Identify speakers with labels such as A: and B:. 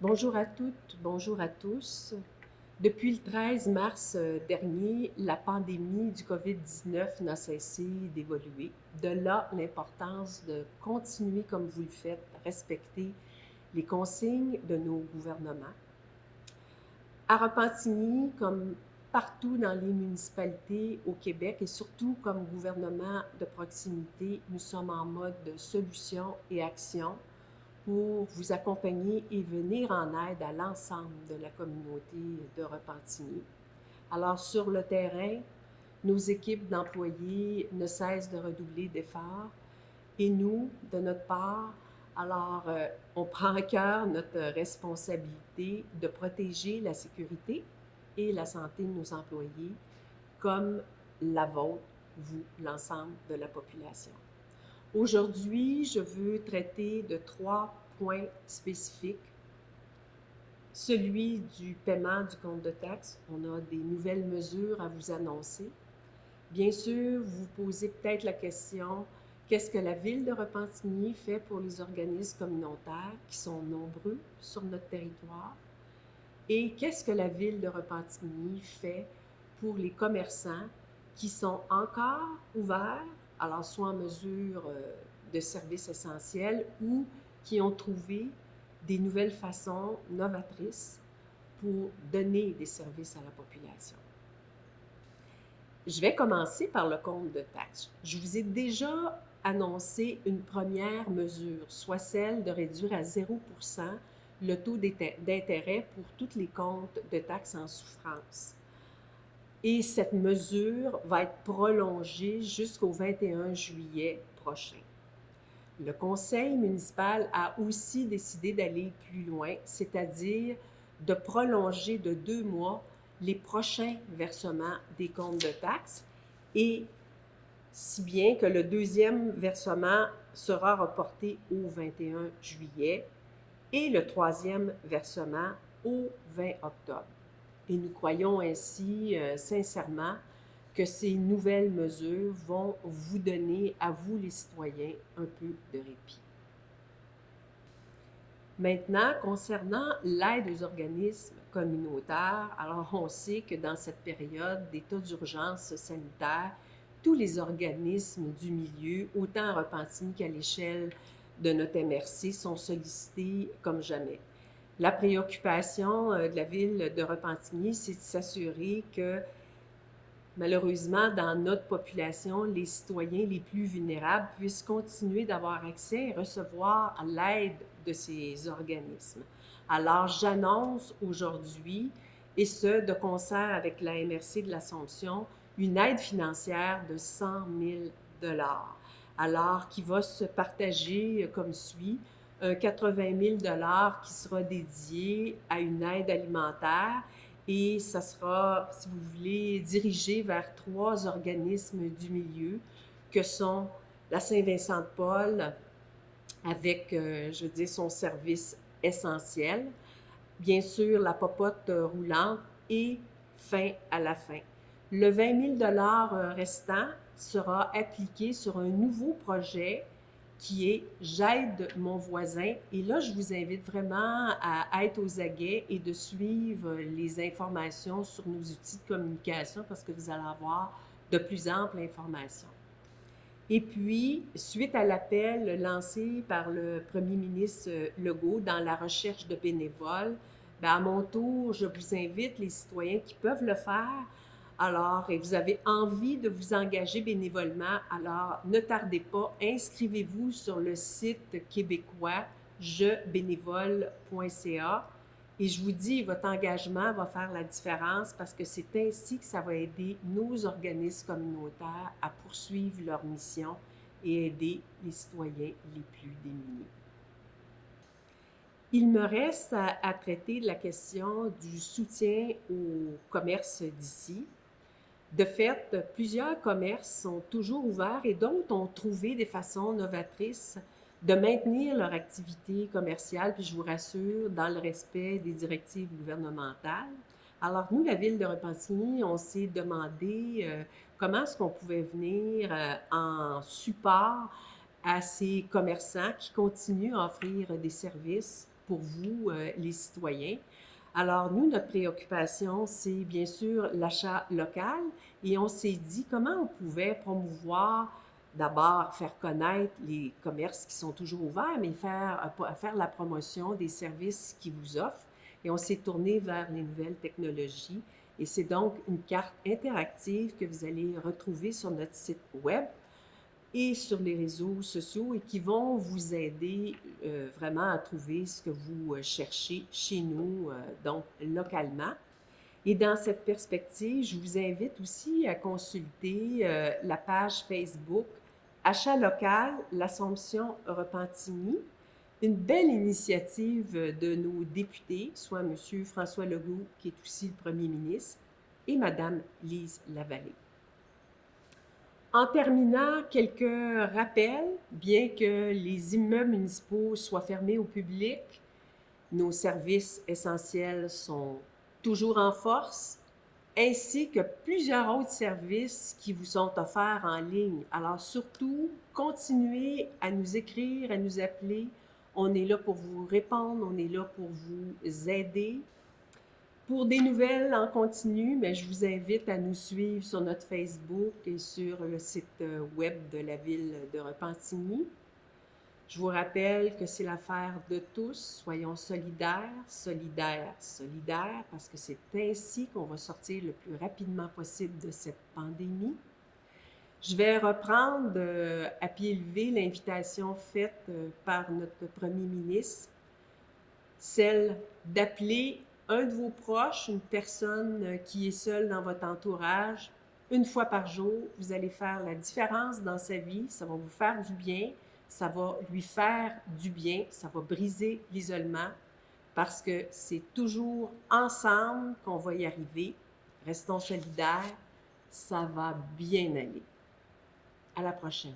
A: Bonjour à toutes, bonjour à tous. Depuis le 13 mars dernier, la pandémie du COVID-19 n'a cessé d'évoluer. De là, l'importance de continuer, comme vous le faites, à respecter les consignes de nos gouvernements. À Repentigny, comme partout dans les municipalités au Québec et surtout comme gouvernement de proximité, nous sommes en mode de solution et action pour vous accompagner et venir en aide à l'ensemble de la communauté de Repentigny. Alors, sur le terrain, nos équipes d'employés ne cessent de redoubler d'efforts et nous, de notre part, on prend à cœur notre responsabilité de protéger la sécurité et la santé de nos employés comme la vôtre, vous, l'ensemble de la population. Aujourd'hui, je veux traiter de 3 points spécifiques. Celui du paiement du compte de taxes. On a des nouvelles mesures à vous annoncer. Bien sûr, vous vous posez peut-être la question, qu'est-ce que la Ville de Repentigny fait pour les organismes communautaires qui sont nombreux sur notre territoire? Et qu'est-ce que la Ville de Repentigny fait pour les commerçants qui sont encore ouverts, alors soit en mesure de services essentiels ou qui ont trouvé des nouvelles façons novatrices pour donner des services à la population. Je vais commencer par le compte de taxes. Je vous ai déjà annoncé une première mesure, soit celle de réduire à 0% le taux d'intérêt pour tous les comptes de taxes en souffrance. Et cette mesure va être prolongée jusqu'au 21 juillet prochain. Le conseil municipal a aussi décidé d'aller plus loin, c'est-à-dire de prolonger de 2 mois les prochains versements des comptes de taxes, et si bien que le deuxième versement sera reporté au 21 juillet et le troisième versement au 20 octobre. Et nous croyons ainsi sincèrement que ces nouvelles mesures vont vous donner, à vous les citoyens, un peu de répit. Maintenant, concernant l'aide aux organismes communautaires, alors on sait que dans cette période d'état d'urgence sanitaire, tous les organismes du milieu, autant à Repentigny qu'à l'échelle de notre MRC, sont sollicités comme jamais. La préoccupation de la ville de Repentigny, c'est de s'assurer que, malheureusement, dans notre population, les citoyens les plus vulnérables puissent continuer d'avoir accès et recevoir l'aide de ces organismes. Alors, j'annonce aujourd'hui, et ce, de concert avec la MRC de l'Assomption, une aide financière de 100 000 $, alors qui va se partager comme suit. Un 80 000 $ qui sera dédié à une aide alimentaire, et ça sera, si vous voulez, dirigé vers 3 organismes du milieu que sont la Saint-Vincent-de-Paul avec, je veux dire, son service essentiel, bien sûr la popote roulante et Fin à la fin. Le 20 000 $ restant sera appliqué sur un nouveau projet qui est J'aide mon voisin. Et là, je vous invite vraiment à être aux aguets et de suivre les informations sur nos outils de communication parce que vous allez avoir de plus amples informations. Et puis, suite à l'appel lancé par le premier ministre Legault dans la recherche de bénévoles, à mon tour, je vous invite, les citoyens qui peuvent le faire, alors, et vous avez envie de vous engager bénévolement, alors ne tardez pas, inscrivez-vous sur le site québécois jebénévole.ca. Et je vous dis, votre engagement va faire la différence parce que c'est ainsi que ça va aider nos organismes communautaires à poursuivre leur mission et aider les citoyens les plus démunis. Il me reste à traiter de la question du soutien au commerce d'ici. De fait, plusieurs commerces sont toujours ouverts et d'autres ont trouvé des façons novatrices de maintenir leur activité commerciale, puis je vous rassure, dans le respect des directives gouvernementales. Alors, nous, la Ville de Repentigny, on s'est demandé comment est-ce qu'on pouvait venir en support à ces commerçants qui continuent à offrir des services pour vous, les citoyens. Alors, nous, notre préoccupation, c'est bien sûr l'achat local et on s'est dit comment on pouvait promouvoir, d'abord, faire connaître les commerces qui sont toujours ouverts, mais faire la promotion des services qu'ils vous offrent. Et on s'est tourné vers les nouvelles technologies. Et c'est donc une carte interactive que vous allez retrouver sur notre site web et sur les réseaux sociaux et qui vont vous aider vraiment à trouver ce que vous cherchez chez nous, donc localement. Et dans cette perspective, je vous invite aussi à consulter la page Facebook Achat local, l'Assomption Repentigny, une belle initiative de nos députés, soit M. François Legault, qui est aussi le premier ministre, et Mme Lise Lavallée. En terminant, quelques rappels, bien que les immeubles municipaux soient fermés au public, nos services essentiels sont toujours en force, ainsi que plusieurs autres services qui vous sont offerts en ligne. Alors surtout, continuez à nous écrire, à nous appeler. On est là pour vous répondre, on est là pour vous aider. Pour des nouvelles en continu, mais je vous invite à nous suivre sur notre Facebook et sur le site web de la ville de Repentigny. Je vous rappelle que c'est l'affaire de tous. Soyons solidaires, solidaires, solidaires, parce que c'est ainsi qu'on va sortir le plus rapidement possible de cette pandémie. Je vais reprendre à pied levé l'invitation faite par notre premier ministre, celle d'appeler un de vos proches, une personne qui est seule dans votre entourage, une fois par jour. Vous allez faire la différence dans sa vie, ça va vous faire du bien, ça va lui faire du bien, ça va briser l'isolement parce que c'est toujours ensemble qu'on va y arriver. Restons solidaires, ça va bien aller. À la prochaine.